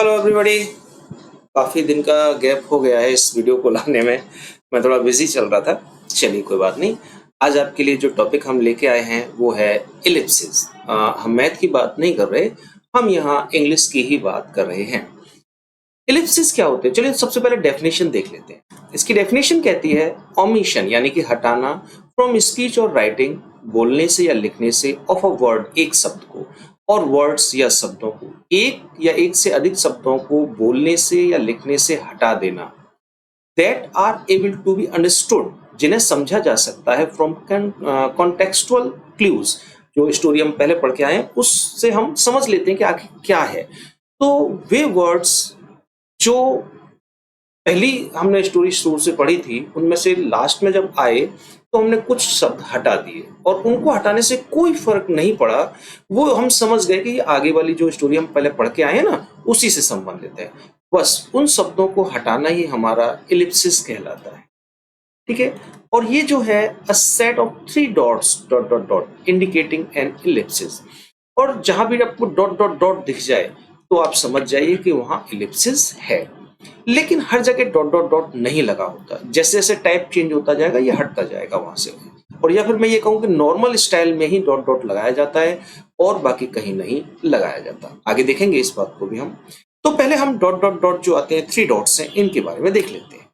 Hello everybody. काफ़ी दिन का गैप हो गया है इस वीडियो को लाने में। मैं थोड़ा बिजी चल रहा था। चलिए कोई बात नहीं। आज आपके लिए जो टॉपिक हम लेके आए हैं वो है इलिप्सिस। हम मैथ की बात नहीं कर रहे, हम यहाँ इंग्लिश की ही बात कर रहे हैं। इलिप्सिस क्या होते हैं? चलिए सबसे पहले डेफिनेशन देख लेते हैं। इसकी डेफिनेशन कहती है ओमिशन यानी कि हटाना फ्रॉम स्पीच और राइटिंग, बोलने से या लिखने से, ऑफ अ वर्ड एक शब्द को और वर्ड्स या शब्दों को, एक या एक से अधिक शब्दों को बोलने से या लिखने से हटा देना, that are able to be understood जिन्हें समझा जा सकता है फ्रॉम कॉन्टेक्सुअल क्लूज। जो स्टोरी हम पहले पढ़ के आए हैं उससे हम समझ लेते हैं कि आखिर क्या है। तो वे वर्ड्स जो पहली हमने स्टोरी शुरू से पढ़ी थी उनमें से लास्ट में जब आए तो हमने कुछ शब्द हटा दिए और उनको हटाने से कोई फर्क नहीं पड़ा। वो हम समझ गए कि ये आगे वाली जो स्टोरी हम पहले पढ़ के आए हैं ना उसी से संबंधित है। बस उन शब्दों को हटाना ही हमारा इलिप्सिस कहलाता है। ठीक है। और ये जो है a set of three dots dot dot dot indicating an ellipsis. और जहां भी आपको डॉट डॉट डॉट दिख जाए तो आप समझ जाइए कि वहां इलिप्सिस है। लेकिन हर जगह डॉट डॉट डॉट नहीं लगा होता। जैसे जैसे टाइप चेंज होता जाएगा ये हटता जाएगा वहां से। और या फिर मैं ये कहूँ कि नॉर्मल स्टाइल में ही डॉट डॉट लगाया जाता है और बाकी कहीं नहीं लगाया जाता। आगे देखेंगे इस बात को भी हम। तो पहले हम डॉट डॉट डॉट जो आते हैं थ्री डॉट्स हैं इनके बारे में देख लेते हैं।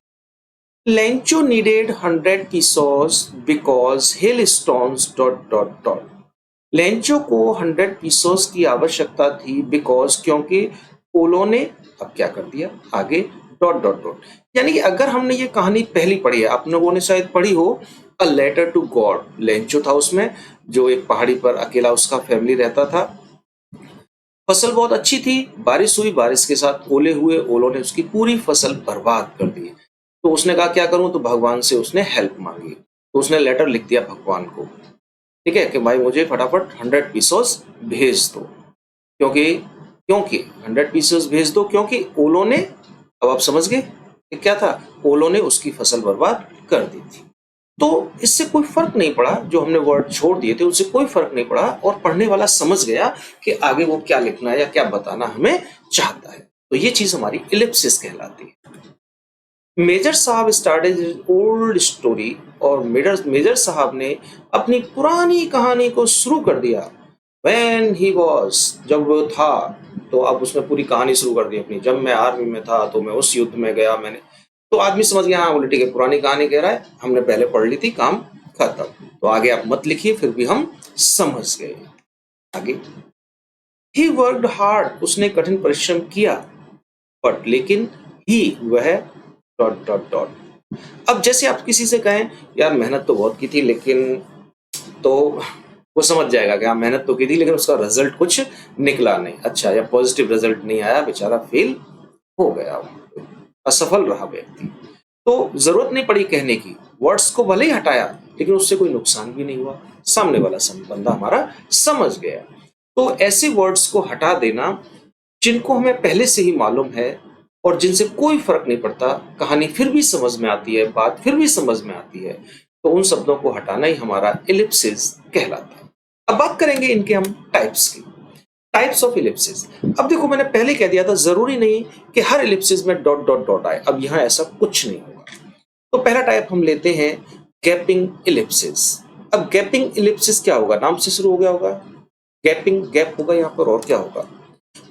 Lencho needed 100 pesos because hailstones dot dot dot. Lencho को 100 पीसोस की आवश्यकता थी बिकॉज क्योंकि ओलो ने अब क्या कर दिया आगे डॉट डॉट डॉट। यानी कि अगर हमने ये कहानी पहली पढ़ी है, आप लोगों ने शायद पढ़ी हो, a letter to God. Lencho था उसमें जो एक पहाड़ी पर अकेला उसका फैमिली रहता था। फसल बहुत अच्छी थी, बारिश हुई, बारिश के साथ ओले हुए, ओलों ने उसकी पूरी फसल बर्बाद कर दी। तो उसने कहा क्या करूं, तो भगवान से उसने हेल्प मांगी। तो उसने लेटर लिख दिया भगवान को, ठीक है, कि भाई मुझे फटाफट 100 पीसोस भेज दो। क्योंकि क्योंकि 100 पीसेस भेज दो क्योंकि ओलो ने, अब आप समझ गए कि क्या था, ओलो ने उसकी फसल बर्बाद कर दी थी। तो इससे कोई फर्क नहीं पड़ा, जो हमने वर्ड छोड़ दिए थे उससे कोई फर्क नहीं पड़ा और पढ़ने वाला समझ गया कि आगे वो क्या लिखना है या क्या बताना हमें चाहता है। तो ये चीज हमारी इलिप्सिस कहलाती है। मेजर साहब स्टार्टेड ओल्ड स्टोरी, और मेजर साहब ने अपनी पुरानी कहानी को शुरू कर दिया। When he was, जब वो था, तो अब उसने पूरी कहानी शुरू कर दी अपनी। जब मैं आर्मी में था तो मैं उस युद्ध में गया, मैंने, तो आदमी समझ गया हाँ बोले ठीक है पुरानी कहानी कह रहा है, हमने पहले पढ़ ली थी, काम खत्म। तो आगे आप मत लिखिए, फिर भी हम समझ गए। आगे, ही वर्कड हार्ड, उसने कठिन परिश्रम किया, बट लेकिन ही वह डॉट डॉट डॉट। अब जैसे आप किसी से कहें यार मेहनत तो बहुत की थी लेकिन, तो वो समझ जाएगा कि हाँ मेहनत तो की थी लेकिन उसका रिजल्ट कुछ निकला नहीं, अच्छा, या पॉजिटिव रिजल्ट नहीं आया, बेचारा फेल हो गया, असफल रहा व्यक्ति। तो जरूरत नहीं पड़ी कहने की, वर्ड्स को भले ही हटाया लेकिन उससे कोई नुकसान भी नहीं हुआ, सामने वाला बंदा हमारा समझ गया। तो ऐसे वर्ड्स को हटा देना जिनको हमें पहले से ही मालूम है और जिनसे कोई फर्क नहीं पड़ता, कहानी फिर भी समझ में आती है, बात फिर भी समझ में आती है, तो उन शब्दों को हटाना ही हमारा इलिप्सिस कहलाता है। अब बात करेंगे इनके हम टाइप्स की, टाइप्स ऑफ इलिप्सिस। अब देखो मैंने पहले कह दिया था जरूरी नहीं कि हर इलिप्सिस में डॉट डॉट डॉट आए, अब यहाँ ऐसा कुछ नहीं होगा। तो पहला टाइप हम लेते हैं गैपिंग इलिप्सिस। अब गैपिंग इलिप्सिस क्या होगा, नाम से शुरू हो गया होगा, गैपिंग, गैप होगा यहाँ पर, और क्या होगा,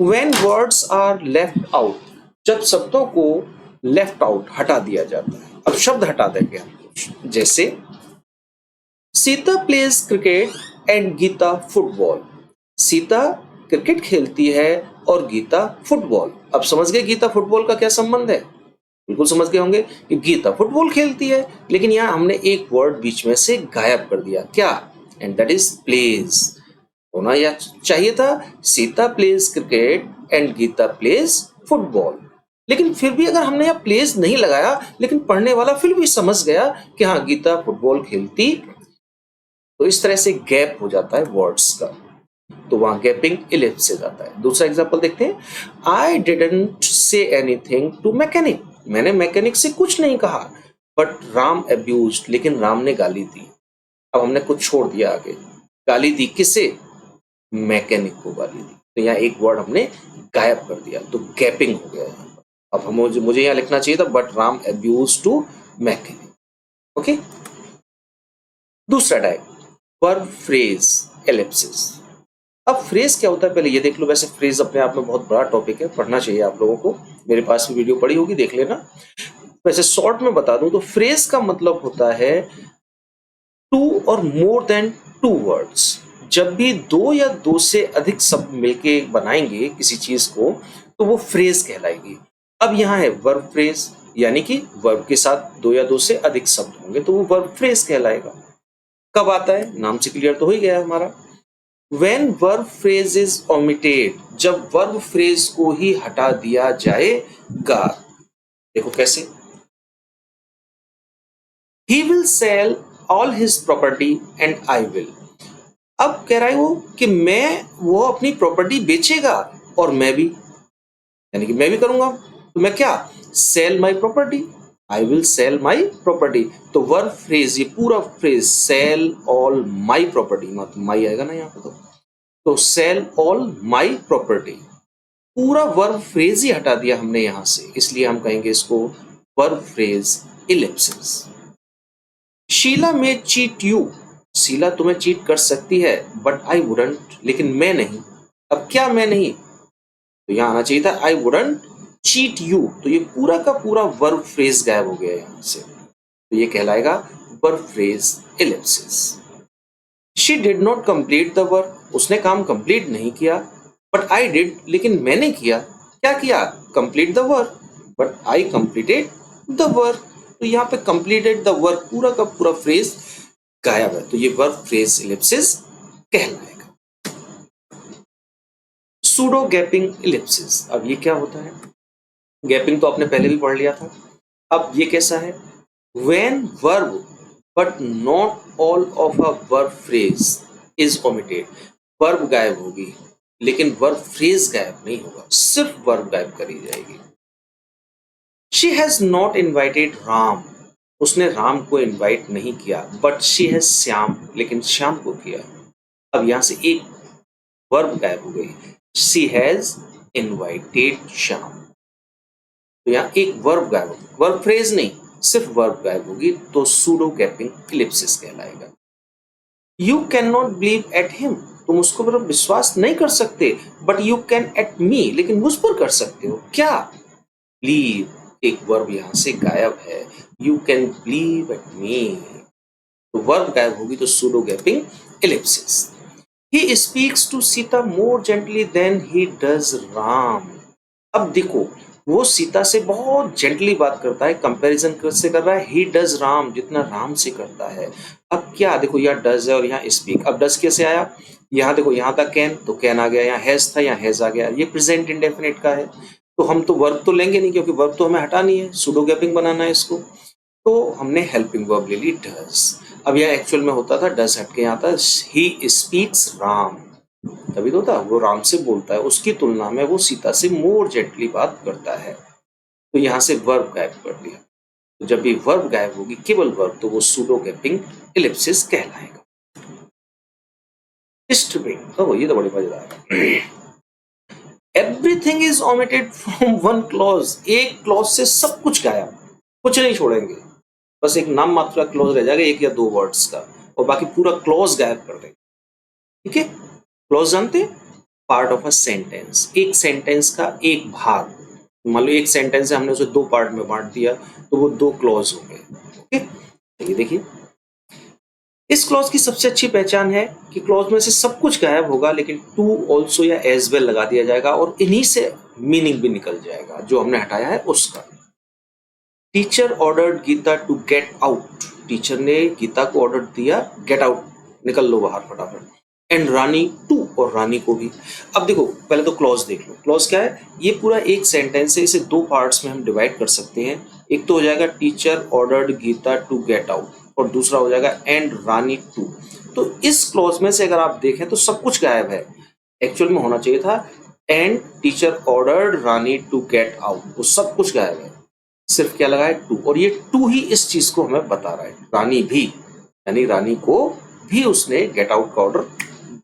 When words are left out, जब शब्दों को लेफ्ट आउट हटा दिया जाता है। अब शब्द हटा देंगे हम, जैसे Sita plays cricket and Gita football. Sita cricket खेलती है और गीता फुटबॉल। अब समझ गए गीता फुटबॉल का क्या संबंध है, बिल्कुल समझ गए होंगे कि गीता फुटबॉल खेलती है, लेकिन यहाँ हमने एक वर्ड बीच में से गायब कर दिया, क्या, एंड दैट इज प्लेज। होना या चाहिए था Sita plays cricket and Gita plays football. लेकिन फिर भी अगर हमने यहाँ प्लेज नहीं लगाया लेकिन पढ़ने वाला फिर भी समझ गया कि हाँ गीता फुटबॉल खेलती, तो इस तरह से गैप हो जाता है वर्ड्स का, तो वहां गैपिंग इलिप्सिस आता है। दूसरा एग्जांपल देखते हैं, I didn't say anything to mechanic, मैंने मैकेनिक से कुछ नहीं कहा, बट राम अब्यूज्ड, लेकिन राम ने गाली दी। अब हमने कुछ छोड़ दिया आगे, गाली दी किसे, मैकेनिक को गाली दी, तो यहाँ एक वर्ड हमने गायब कर दिया, तो गैपिंग हो गया। अब मुझे यहाँ लिखना चाहिए था but Ram abuse to mechanic. Okay, दूसरा टाइप वर्ब फ्रेज एलिप्सिस। अब फ्रेज क्या होता है पहले ये देख लो। वैसे फ्रेज अपने आप में बहुत बड़ा टॉपिक है, पढ़ना चाहिए आप लोगों को। मेरे पास भी वीडियो पड़ी होगी, देख लेना। वैसे शॉर्ट में बता दूं तो फ्रेज का मतलब होता है टू और मोर देन टू वर्ड्स। जब भी दो या दो से अधिक शब्द मिलके बनाएंगे किसी चीज को तो वो फ्रेज कहलाएगी। अब यहाँ है वर्ब फ्रेज, यानी कि वर्ब के साथ दो या दो से अधिक शब्द होंगे तो वो वर्ब फ्रेज कहलाएगा। कब आता है, नाम से क्लियर तो हो ही गया हमारा। When verb phrase is omitted, जब वर्ब फ्रेज को ही हटा दिया जाएगा। देखो कैसे, He will sell all his property and I will। अब कह रहा है वो कि वो अपनी प्रॉपर्टी बेचेगा और मैं भी, यानी कि मैं भी करूंगा। तो मैं क्या, sell my property, I will sell my property. तो वर्ब फ्रेज, ये पूरा phrase sell all my property, मतलब माई आएगा ना यहाँ पे, तो सेल ऑल माई प्रॉपर्टी, पूरा वर्ब फ्रेज ही हटा दिया हमने यहां से, इसलिए हम कहेंगे इसको वर्ब फ्रेज इलिप्सिस। शीला में चीट यू, शीला तुम्हें चीट कर सकती है बट आई वुडंट, लेकिन मैं नहीं। अब क्या मैं नहीं, तो यहां आना चाहिए था आई वुडंट चीट यू, तो ये पूरा का पूरा वर्ब फ्रेज गायब हो गया यहां से, तो ये कहलाएगा verb phrase ellipsis. She did not complete the work, उसने काम कंप्लीट नहीं किया। बट आई डिड, लेकिन मैंने किया। क्या किया, complete the work, but I completed the work. तो यहाँ पे कंप्लीटेड द वर्क पूरा का पूरा फ्रेज गायब है, तो ये वर्ब फ्रेज इलिप्सिस कहलाएगा। सूडो गैपिंग इलिप्सिस, अब ये क्या होता है, गैपिंग तो आपने पहले भी पढ़ लिया था। अब ये कैसा है, when verb but not all of a verb phrase is omitted, verb गायब होगी लेकिन वर्ब फ्रेज गायब नहीं होगा, सिर्फ वर्ब गायब करी जाएगी। She has not invited Ram, उसने राम को इनवाइट नहीं किया। बट शी हैज श्याम, लेकिन श्याम को किया। अब यहां से एक वर्ब गायब हो गई, शी हैज इनवाइटेड श्याम, तो यहाँ एक वर्ब गायब होगी, वर्ब फ्रेज नहीं, सिर्फ वर्ब गायब होगी, तो सूडो गैपिंग इलिप्सिस कहलाएगा। You can not believe at him, तुम उसको पर विश्वास नहीं कर सकते। But you can at me, लेकिन मुझ पर कर सकते हो। क्या, बिलीव, एक वर्ब यहां से गायब है, you can believe at me, तो वर्ब गायब होगी, तो pseudo gapping ellipsis. He speaks to Sita more gently than he does Ram. अब देखो, वो सीता से बहुत जेंटली बात करता है, कंपैरिजन से कर रहा है ही डज राम, जितना राम से करता है। अब क्या, देखो यहाँ डज है और यहाँ स्पीक। अब डज कैसे आया, यहाँ देखो, यहाँ था कैन, तो कैन आ गया, यहाँ हैज था, यहाँ हैज आ गया। ये प्रेजेंट इंडेफिनिट का है, तो हम तो वर्ब तो लेंगे नहीं, क्योंकि वर्ब तो हमें हटानी है, सूडो गैपिंग बनाना है इसको, तो हमने हेल्पिंग वर्ब ले ली डज। अब यह एक्चुअल में होता था, डज हट के यहाँ था ही स्पीक्स राम, तभी तो था, वो राम से बोलता है, उसकी तुलना में वो सीता से मोर जेंटली बात करता है, तो यहाँ से वर्ब गायब कर दिया। तो जब भी वर्ब गायब होगी, केवल वर्ब, तो वो सूडो गैपिंग इलिप्सिस कहलाएगा। स्ट्रिपिंग, ये तो बड़ी मजेदार है। Everything is omitted from one clause, एक क्लॉज से सब कुछ गायब, कुछ नहीं छोड़ेंगे, बस एक नाम मात्र का क्लॉज रह जाएगा, एक या दो वर्ड्स का, और बाकी पूरा क्लॉज गायब कर देंगे। ठीक है, क्लॉज जानते हैं, पार्ट ऑफ अ सेंटेंस, एक सेंटेंस का एक भाग, मान लो एक सेंटेंस है, हमने उसे दो पार्ट में बांट दिया, तो वो दो क्लॉज हो गए। ओके, ये देखिए, इस क्लॉज की सबसे अच्छी पहचान है कि क्लॉज में से सब कुछ गायब होगा, लेकिन टू ऑल्सो या एज वेल लगा दिया जाएगा, और इन्हीं से मीनिंग भी निकल जाएगा जो हमने हटाया है उसका। Teacher ordered Gita to get out, teacher ने गीता को ऑर्डर दिया, गेट आउट, निकल लो बाहर फटाफट। एंड रानी टू, और रानी को भी। अब देखो, पहले तो क्लॉज देख लो, क्लॉज क्या है, ये पूरा एक सेंटेंस है, इसे दो पार्ट्स में हम डिवाइड कर सकते हैं। एक तो हो जाएगा teacher ordered Gita to get out, और दूसरा हो जाएगा एंड रानी टू। तो इस क्लॉज में से अगर आप देखें तो सब कुछ गायब है, एक्चुअल में होना चाहिए था and teacher ordered Rani to get out, वो सब कुछ गायब है, सिर्फ क्या लगा है टू, और ये टू ही इस चीज को हमें बता रहा है। रानी भी, यानी रानी को भी उसने गेट आउट का ऑर्डर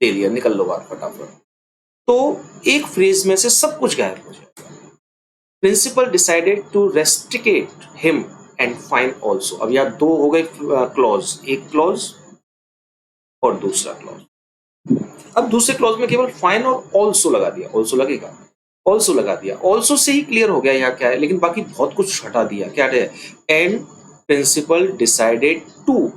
दे दिया, निकल लो बाहर फटाफट। तो एक फ्रेज में से सब कुछ गायब हो जाएगा। Principal decided to rusticate him and fine also. अब यहाँ दो हो गए क्लॉज, एक क्लॉज और दूसरा क्लॉज। अब दूसरे क्लॉज में केवल फाइन और ऑल्सो लगा दिया, ऑल्सो लगेगा, ऑल्सो लगा दिया, ऑल्सो से ही क्लियर हो गया यहाँ क्या है, लेकिन बाकी बहुत कुछ हटा दिया। क्या है? And principal decided to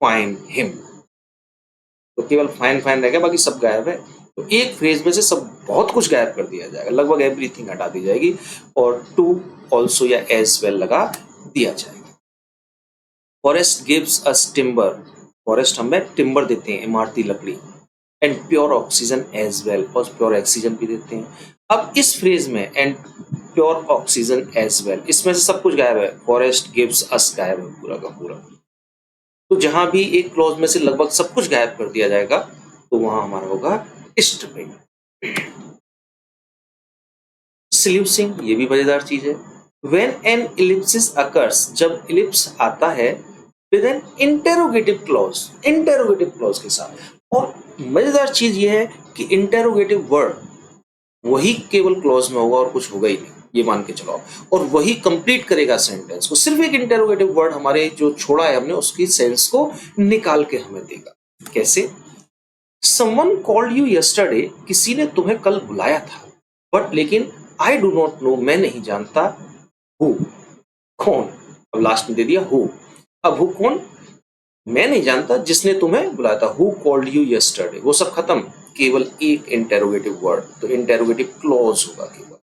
fine him, तो केवल फाइन फाइन रह गया, बाकी सब गायब है। तो एक फ्रेज में से सब बहुत कुछ गायब कर दिया जाएगा, लगभग एवरीथिंग हटा दी जाएगी और टू ऑल्सो या एज वेल लगा दिया जाएगा। Forest gives us timber, forest हमें टिम्बर देते हैं, इमारती लकड़ी, and pure oxygen as well, और प्योर ऑक्सीजन भी देते हैं। अब इस फ्रेज में and pure oxygen as well, इसमें से सब कुछ गायब है, फॉरेस्ट गिव्स अस गायब है पूरा का पूरा। तो जहां भी एक क्लॉज में से लगभग सब कुछ गायब कर दिया जाएगा तो वहां हमारा होगा स्ट्रिपिंग। स्ल्यूसिंग, ये भी मजेदार चीज है। When an ellipsis occurs, जब इलिप्स आता है विद एन इंटेरोगेटिव क्लॉज के साथ। और मजेदार चीज ये है कि इंटेरोगेटिव वर्ड वही केवल क्लॉज में होगा और कुछ होगा ही नहीं, ये मान के चलो, और वही कंप्लीट करेगा सेंटेंस को। सिर्फ एक इंटेरोगेटिव वर्ड हमारे जो छोड़ा है हमने उसकी सेंस को निकाल के हमें देगा। कैसे? समवन कॉल्ड यू यस्टरडे, किसी ने तुम्हें कल बुलाया था, बट लेकिन आई डू नॉट नो, मैं नहीं जानता, हु, कौन, अब लास्ट में दे दिया हु। अब हु कौन, मैं नहीं जानता जिसने तुम्हें बुलाया था, हु कॉल्ड यू यस्टरडे, वो सब खत्म, केवल एक इंटेरोगेटिव वर्ड, तो इंटेरोगेटिव क्लॉज होगा केवल।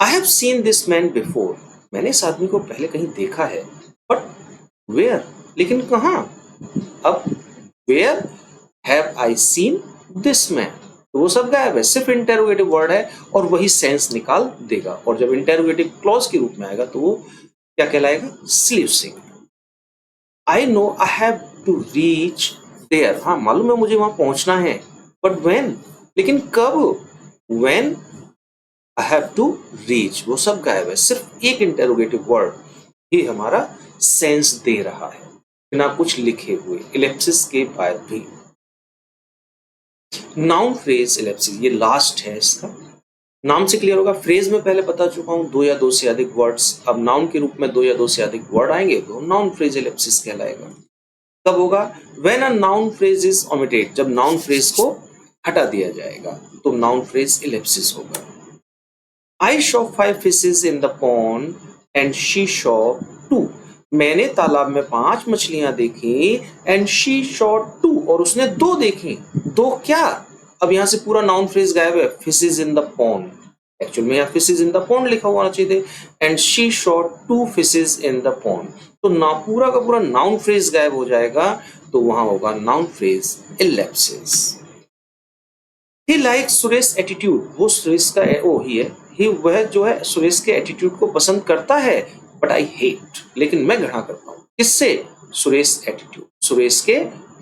I have seen this man before, मैंने इस आदमी को पहले कहीं देखा है, बट वेयर, लेकिन कहाँ? अब where have I seen this man, तो वो सब गायब है, सिर्फ इंटेरोगेटिव वर्ड है और वही सेंस निकाल देगा। और जब इंटेरोगेटिव क्लॉज के रूप में आएगा तो वो क्या कहलाएगा? Sluicing. I know I have to reach there, हाँ मालूम है मुझे वहां पहुंचना है, बट व्हेन, लेकिन कब? When I have to reach, वो सब गायब है, सिर्फ एक इंटेरोगेटिव वर्ड ही हमारा सेंस दे रहा है बिना कुछ लिखे हुए, इलिप्सिस के बाद भी। नाउन फ्रेज इलिप्सिस, ये लास्ट है इसका, नाम से क्लियर होगा। फ्रेज में पहले बता चुका हूं, दो या दो से अधिक वर्ड्स, अब नाउन के रूप में दो या दो से अधिक वर्ड आएंगे तो नाउन फ्रेज इलिप्सिस कहलाएगा। कब होगा? When a noun phrase is omitted, जब नाउन फ्रेज को हटा दिया जाएगा तो नाउन फ्रेज इलिप्सिस होगा। I saw 5 fishes in the pond and she saw 2, मैंने तालाब में 5 मछलियां देखी, एंड शी शॉ 2, और उसने 2 देखी। 2 क्या? अब यहां से पूरा नाउन फ्रेज गायब है, fishes in the pond, actual में यहाँ फिशेस इन द पॉन्ड लिखा होना चाहिए थे, and she saw 2 fishes in the pond, तो ना पूरा का पूरा नाउन फ्रेज गायब हो जाएगा, तो वहां होगा नाउन फ्रेज इलिप्सिस। ही लाइक सुरेश एटीट्यूड, वो सुरेश का ही है, ही वह जो है सुरेश के एटीट्यूड को पसंद करता है, बट आई हेट, लेकिन मैं घृणा करता हूँ। किससे? सुरेश एटीट्यूड, सुरेश के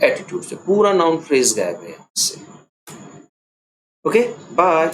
एटीट्यूड से। पूरा नाउन फ्रेज गायब है यहाँ से। Okay, bye.